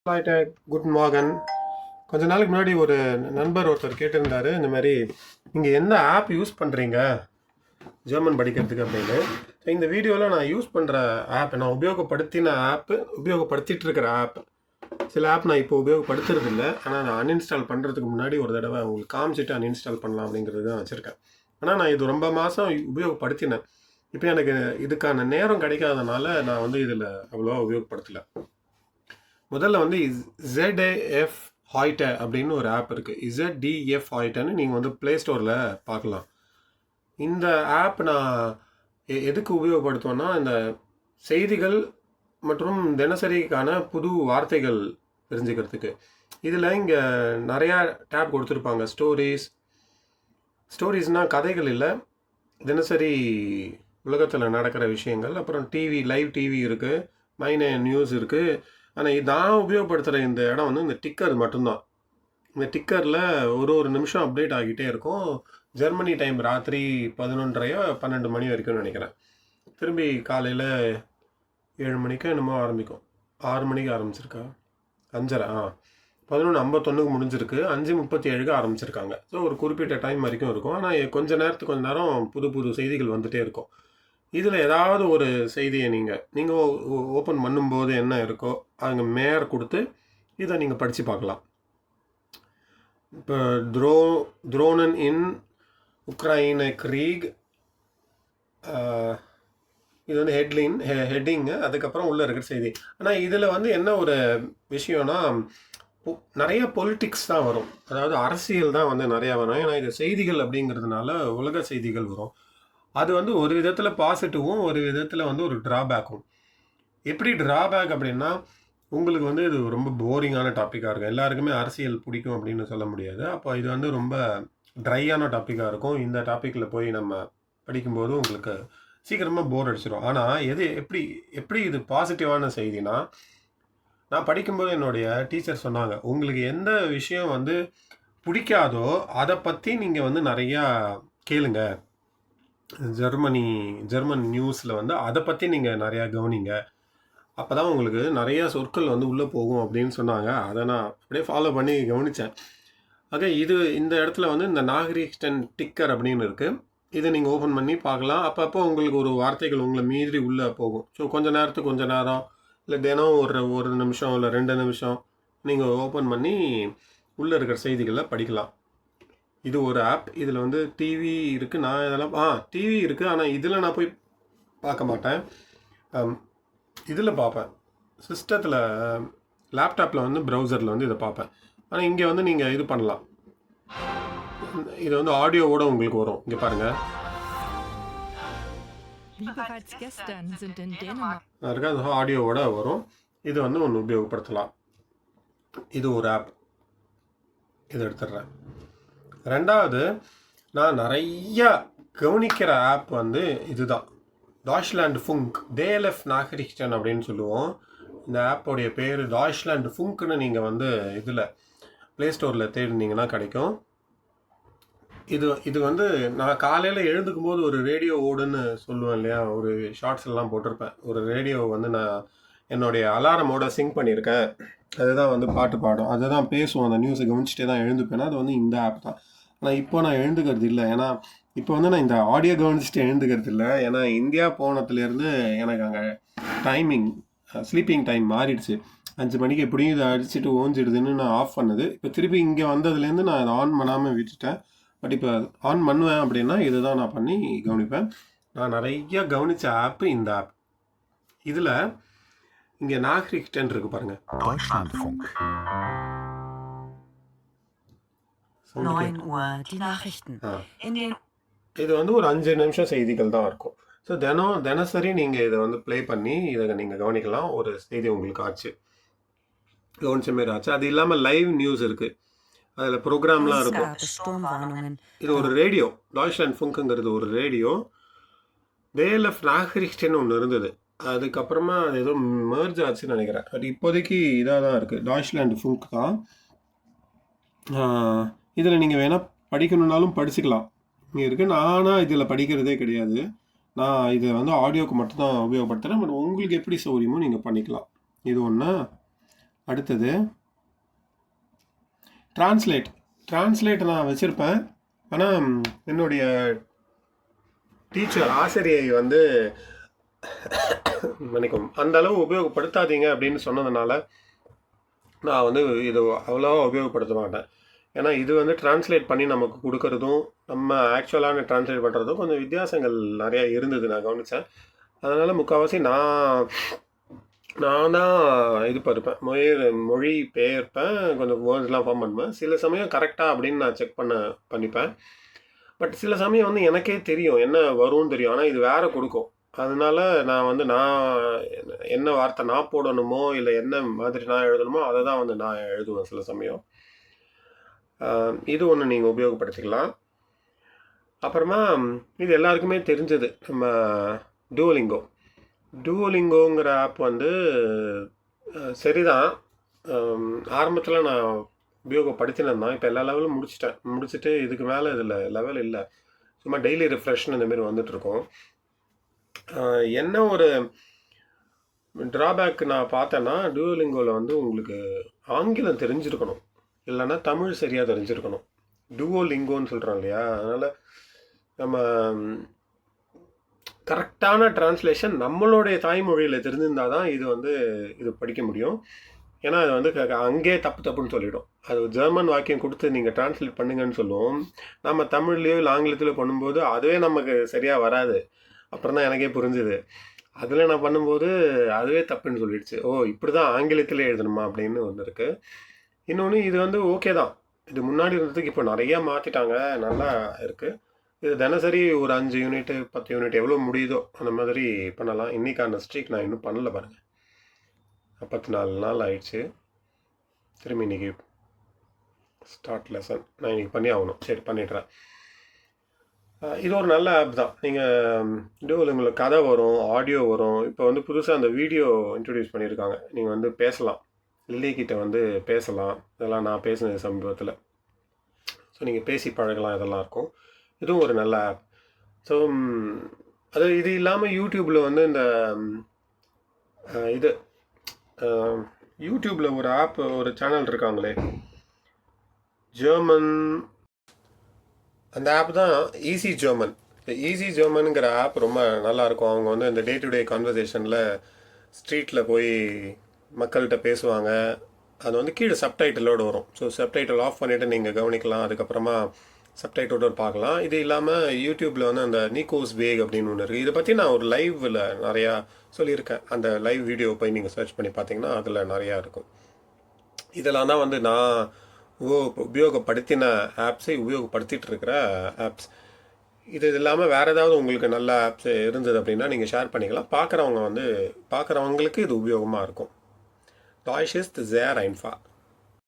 Leute, guten Morgen. கொஞ்ச நாளைக்கு முன்னாடி ஒரு நண்பர் ஒருத்தர் கேட்டிருந்தாரு இந்த மாதிரி நீங்கள் எந்த ஆப் யூஸ் பண்ணுறீங்க ஜெர்மன் படிக்கிறதுக்கு அப்படின்னு. ஸோ இந்த வீடியோவில் நான் யூஸ் பண்ணுற ஆப், நான் உபயோகப்படுத்தின ஆப்பு, உபயோகப்படுத்திட்டு இருக்கிற ஆப், சில ஆப் நான் இப்போ உபயோகப்படுத்துறது இல்லை, ஆனால் நான் அன்இன்ஸ்டால் பண்ணுறதுக்கு முன்னாடி ஒரு தடவை உங்களுக்கு காமிச்சிட்டு அன்இன்ஸ்டால் பண்ணலாம் அப்படிங்கிறது தான் வச்சுருக்கேன். ஆனால் நான் இது ரொம்ப மாதம் உபயோகப்படுத்தினேன். இப்போ எனக்கு இதுக்கான நேரம் கிடைக்காதனால நான் வந்து இதில் அவ்வளோவா உபயோகப்படுத்தலை. முதல்ல வந்து ZDF ஹாய்டே அப்படின்னு ஒரு ஆப் இருக்குது. ZDF ஹாய்டேன்னு நீங்கள் வந்து ப்ளே ஸ்டோரில் பார்க்கலாம். இந்த ஆப் நான் எதுக்கு உபயோகப்படுத்துவேன்னா, இந்த செய்திகள் மற்றும் தினசரிக்கான புது வார்த்தைகள் தெரிஞ்சுக்கிறதுக்கு. இதில் இங்கே நிறையா டேப் கொடுத்துருப்பாங்க. ஸ்டோரிஸ்னால் கதைகள் இல்லை, தினசரி உலகத்தில் நடக்கிற விஷயங்கள். அப்புறம் லைவ் டிவி இருக்குது, மைனே நியூஸ் இருக்குது. ஆனால் நான் உபயோகப்படுத்துகிற இந்த இடம் வந்து இந்த டிக்கர் மட்டும்தான். இந்த டிக்கரில் ஒரு நிமிஷம் அப்டேட் ஆகிட்டே இருக்கும். ஜெர்மனி டைம் ராத்திரி 11:30 மணி வரைக்கும் நினைக்கிறேன். திரும்பி காலையில் 7 மணிக்கு என்னமோ ஆரம்பிக்கும். 6 மணிக்கு ஆரம்பிச்சிருக்கா, 5:30, 11:51 முடிஞ்சிருக்கு, 5:37 ஆரம்பிச்சிருக்காங்க. ஸோ ஒரு குறிப்பிட்ட டைம் வரைக்கும் இருக்கும். ஆனால் கொஞ்ச நேரம் புது செய்திகள் வந்துகிட்டே இருக்கும். இதில் ஏதாவது ஒரு செய்தியை நீங்கள் ஓப்பன் பண்ணும்போது என்ன இருக்கோ அங்கே மேயர் கொடுத்து இதை நீங்கள் படித்து பார்க்கலாம். இப்போ த்ரோனன் இன் உக்ரைன க்ரீக், இது வந்து ஹெட்டிங்கு, அதுக்கப்புறம் உள்ளே இருக்கிற செய்தி. ஆனால் இதில் வந்து என்ன ஒரு விஷயம்னா, நிறைய பொலிட்டிக்ஸ் தான் வரும், அதாவது அரசியல் தான் வந்து நிறையா வரும். ஏன்னா இது செய்திகள் அப்படிங்கிறதுனால உலக செய்திகள் வரும். அது வந்து ஒரு விதத்தில் பாசிட்டிவும் ஒரு விதத்தில் வந்து ஒரு ட்ராபேக்கும். எப்படி ட்ராபேக் அப்படின்னா, உங்களுக்கு வந்து இது ரொம்ப போரிங்கான டாப்பிக்காக இருக்கும். எல்லாருக்குமே அரசியல் பிடிக்கும் அப்படின்னு சொல்ல முடியாது. அப்போ இது வந்து ரொம்ப ட்ரையான டாப்பிக்காக இருக்கும். இந்த டாப்பிக்கில் போய் நம்ம படிக்கும்போது உங்களுக்கு சீக்கிரமாக போர் அடிச்சிடும். ஆனால் எப்படி இது பாசிட்டிவான செய்தினா, நான் படிக்கும்போது என்னுடைய டீச்சர் சொன்னாங்க, உங்களுக்கு எந்த விஷயம் வந்து பிடிக்காதோ அதை பற்றி நீங்கள் வந்து நிறையா கேளுங்க. ஜெர்மன் நியூஸில் வந்து அதை பற்றி நீங்கள் நிறையா கவனிங்க, அப்போ தான் உங்களுக்கு நிறையா சொற்கள் வந்து உள்ளே போகும் அப்படின்னு சொன்னாங்க. அதை நான் அப்படியே ஃபாலோ பண்ணி கவனித்தேன். இந்த இடத்துல வந்து இந்த நாகரிக்டன் டிக்கர் அப்படின்னு இருக்குது. இதை நீங்கள் ஓப்பன் பண்ணி பார்க்கலாம். அப்பப்போ உங்களுக்கு ஒரு வார்த்தைகள் உங்களை மீறி உள்ளே போகும். ஸோ கொஞ்ச நேரம் இல்லை தினம் ஒரு நிமிஷம் இல்லை 2 நிமிஷம் நீங்கள் ஓப்பன் பண்ணி உள்ளே இருக்கிற செய்திகளை படிக்கலாம். இது ஒரு ஆப். இதில் வந்து டிவி இருக்குது. நான் இதெல்லாம் டிவி இருக்குது, ஆனால் இதில் நான் போய் பார்க்க மாட்டேன். இதில் பார்ப்பேன், சிஸ்டத்தில், லேப்டாப்பில் வந்து ப்ரௌசரில் வந்து இதை பார்ப்பேன். ஆனால் இங்கே வந்து நீங்கள் இது பண்ணலாம், இது வந்து ஆடியோவோடு உங்களுக்கு வரும். இங்கே பாருங்கள், ஆடியோவோட வரும். இது வந்து ஒன்று உபயோகப்படுத்தலாம். இது ஒரு ஆப், இதை எடுத்துடுறேன். ரெண்டாவது, நான் நிறையா கவனிக்கிற ஆப் வந்து இதுதான், டாய்ச்லாண்ட் ஃபுங்க், DLF நாகரிக்டன் அப்படின்னு சொல்லுவோம். இந்த ஆப்போடைய பேர் டாய்ச்லாண்ட் ஃபுங்க்னு நீங்கள் வந்து இதில் ப்ளே ஸ்டோரில் தேடினீங்கன்னா கிடைக்கும். இது வந்து நான் காலையில் எழுந்துக்கும் போது ஒரு ரேடியோ ஓடுன்னு சொல்லுவேன் இல்லையா, ஒரு ஷார்ட்ஸ்லாம் போட்டிருப்பேன். ஒரு ரேடியோ வந்து நான் என்னுடைய அலாரமோட சிங்க் பண்ணியிருக்கேன். அதுதான் வந்து பாட்டு பாடும், அதுதான் பேசுவோம். அந்த நியூஸை கவனிச்சுட்டே தான் எழுந்துப்பேன்னா அது வந்து இந்த ஆப் தான். ஆனால் இப்போ நான் எழுந்துக்கிறது இல்லை, ஏன்னா இப்போ வந்து நான் இந்த ஆடியோ கவனிச்சுட்டு எழுந்துக்கிறது இல்லை. ஏன்னா இந்தியா போனதுலேருந்து எனக்கு அங்கே ஸ்லீப்பிங் டைம் மாறிடுச்சு. 5 மணிக்கு எப்படியும் இதை அடிச்சுட்டு ஓஞ்சிடுதுன்னு நான் ஆஃப் பண்ணது. இப்போ திருப்பி இங்கே வந்ததுலேருந்து நான் அதை ஆன் பண்ணாமல் விட்டுட்டேன். பட் இப்போ ஆன் பண்ணுவேன் அப்படின்னா இதுதான் நான் பண்ணி கவனிப்பேன். நான் நிறைய கவனித்த ஆப்பு இந்த ஆப். இதில் இங்கே நாகரிக்டன் இருக்கு பாருங்க, இது வந்து ஒரு 5 நிமிஷம் செய்திகள் தான் இருக்கும். ஸோ தினசரி நீங்கள் இதை வந்து ப்ளே பண்ணி இதை நீங்கள் கவனிக்கலாம். ஒரு செய்தி உங்களுக்கு ஆச்சு, கவனிச்ச மாரி ஆச்சு. அது இல்லாமல் லைவ் நியூஸ் இருக்குது, அதில் ப்ரோக்ராம்லாம் இருக்கும். இது ஒரு ரேடியோ, டாய்ச்லாண்ட் ஃபுங்க்குங்கிறது ஒரு ரேடியோ. DLF நாகரிக்டன் ஒன்று இருந்தது, அதுக்கப்புறமா அது ஏதோ மெர்ஜ் ஆச்சுன்னு நினைக்கிறேன். அது இப்போதைக்கு இதாக தான் இருக்குது, டாய்ச்லாண்ட் ஃபுங்க் தான். இதில் நீங்கள் வேணால் படிக்கணுன்னாலும் படிச்சுக்கலாம், இங்கே இருக்குது. நானாக இதில் படிக்கிறதே கிடையாது, நான் இதை வந்து ஆடியோக்கு மட்டும்தான் உபயோகப்படுத்துகிறேன். பட் உங்களுக்கு எப்படி சௌகரியமோ நீங்கள் பண்ணிக்கலாம். இது ஒன்று. அடுத்தது ட்ரான்ஸ்லேட் நான் வச்சுருப்பேன். ஆனால் என்னுடைய டீச்சர் ஆசிரியை வந்து நினைக்கும் அந்த அளவு உபயோகப்படுத்தாதீங்க அப்படின்னு சொன்னதுனால நான் வந்து இது அவ்வளோவா உபயோகப்படுத்த மாட்டேன். ஏன்னா இது வந்து ட்ரான்ஸ்லேட் பண்ணி நமக்கு கொடுக்கறதும் நம்ம ஆக்சுவலான ட்ரான்ஸ்லேட் பண்ணுறதும் கொஞ்சம் வித்தியாசங்கள் நிறையா இருந்தது, நான் கவனித்தேன். அதனால் முக்கால்வாசி நான் தான் இது படிப்பேன், மொழி பெயர்ப்பேன், கொஞ்சம் வேர்ட்ஸ்லாம் ஃபார்ம் பண்ணுவேன். சில சமயம் கரெக்டாக அப்படின்னு நான் செக் பண்ணிப்பேன். பட் சில சமயம் வந்து எனக்கே தெரியும் என்ன வரும்னு தெரியும், ஆனால் இது வேறு கொடுக்கும். அதனால நான் வந்து என்ன வார்த்தை நான் போடணுமோ இல்லை என்ன மாதிரி நான் எழுதணுமோ அதை தான் வந்து நான் எழுதுவேன் சில சமயம். இது ஒன்று நீங்கள் உபயோகப்படுத்திக்கலாம். அப்புறமா இது எல்லாருக்குமே தெரிஞ்சது, நம்ம டூலிங்கோங்கிற ஆப் வந்து சரிதான். ஆரம்பத்தில் நான் உபயோகப்படுத்தினேன் தான். இப்போ எல்லா லெவலும் முடிச்சுட்டு இதுக்கு மேலே இதில் லெவல் இல்லை. சும்மா டெய்லி ரிஃப்ரெஷ்னு இந்தமாரி வந்துட்டுருக்கோம். என்ன ஒரு ட்ராபேக் நான் பார்த்தேன்னா, டூலிங்கோவில் வந்து உங்களுக்கு ஆங்கிலம் தெரிஞ்சிருக்கணும், இல்லைன்னா தமிழ் சரியாக தெரிஞ்சிருக்கணும். டூவோலிங்கோன்னு சொல்கிறோம் இல்லையா, அதனால் நம்ம கரெக்டான ட்ரான்ஸ்லேஷன் நம்மளுடைய தாய்மொழியில் தெரிஞ்சிருந்தால் தான் இது படிக்க முடியும். ஏன்னா அது வந்து அங்கேயே தப்புன்னு சொல்லிடும். அது ஜெர்மன் வாக்கியம் கொடுத்து நீங்கள் ட்ரான்ஸ்லேட் பண்ணுங்கன்னு சொல்லுவோம். நம்ம தமிழ்லேயோ இல்லை ஆங்கிலத்திலையோ பண்ணும்போது அதுவே நமக்கு சரியாக வராது. அப்புறம் தான் எனக்கே புரிஞ்சுது. அதில் நான் பண்ணும்போது அதுவே தப்புன்னு சொல்லிடுச்சு. இப்படி தான் ஆங்கிலத்திலே எழுதணுமா அப்படின்னு ஒன்று இருக்குது. இன்னொன்று இது வந்து ஓகே தான், இது முன்னாடி இருந்ததுக்கு இப்போ நிறையா மாற்றிட்டாங்க, நல்லா இருக்குது. இது தினசரி ஒரு 5 யூனிட் 10 யூனிட் எவ்வளோ முடியுதோ அந்த மாதிரி பண்ணலாம். இன்றைக்கான ஸ்ட்ரீக் நான் இன்னும் பண்ணல பாருங்கள், 44 நாள் ஆயிடுச்சு. திரும்பி இன்றைக்கி ஸ்டார்ட் லெசன் நான் இன்றைக்கி பண்ணி ஆகணும். சரி, பண்ணிடுறேன். இது ஒரு நல்ல ஆப் தான். நீங்கள் உங்களுக்கு கதை வரும், ஆடியோ வரும். இப்போ வந்து புதுசாக அந்த வீடியோ இன்ட்ரடியூஸ் பண்ணியிருக்காங்க. நீங்கள் வந்து பேசலாம், லில்லிக்கிட்ட வந்து பேசலாம். இதெல்லாம் நான் பேசினது சமீபத்தில். ஸோ நீங்கள் பேசி பழகலாம், இதெல்லாம் இருக்கும். இதுவும் ஒரு நல்ல ஆப். ஸோ இது இல்லாமல் யூடியூப்பில் வந்து இந்த யூடியூப்பில் ஒரு ஆப், ஒரு சேனல் இருக்காங்களே, ஜெர்மன், அந்த ஆப் தான் ஈஸி ஜெர்மன். இந்த ஈஸி ஜெர்மனுங்கிற ஆப் ரொம்ப நல்லாயிருக்கும். அவங்க வந்து இந்த டே டு டே கான்வர்சேஷனில் ஸ்ட்ரீட்டில் போய் மக்கள்கிட்ட பேசுவாங்க. அது வந்து கீழே சப்டைட்டிலோடு வரும். ஸோ சப்டைட்டில் ஆஃப் பண்ணிவிட்டு நீங்கள் கவனிக்கலாம், அதுக்கப்புறமா சப்டைட்டிலோடு பார்க்கலாம். இது இல்லாமல் யூடியூப்பில் வந்து அந்த நிக்கோஸ் வேக் அப்படின்னு ஒன்று இருக்குது. இதை பற்றி நான் ஒரு லைவில் நிறையா சொல்லியிருக்கேன். அந்த லைவ் வீடியோ போய் நீங்கள் சர்ச் பண்ணி பார்த்தீங்கன்னா அதில் நிறையா இருக்கும். இதெல்லாம் தான் வந்து நான் உபயோகப்படுத்தின ஆப்ஸை உபயோகப்படுத்திகிட்டு இருக்கிற ஆப்ஸ். இது இல்லாமல் வேறு ஏதாவது உங்களுக்கு நல்ல ஆப்ஸ் இருந்தது அப்படின்னா நீங்கள் ஷேர் பண்ணிக்கலாம். பார்க்குறவங்களுக்கு இது உபயோகமாக இருக்கும். Deutsch ist sehr einfach.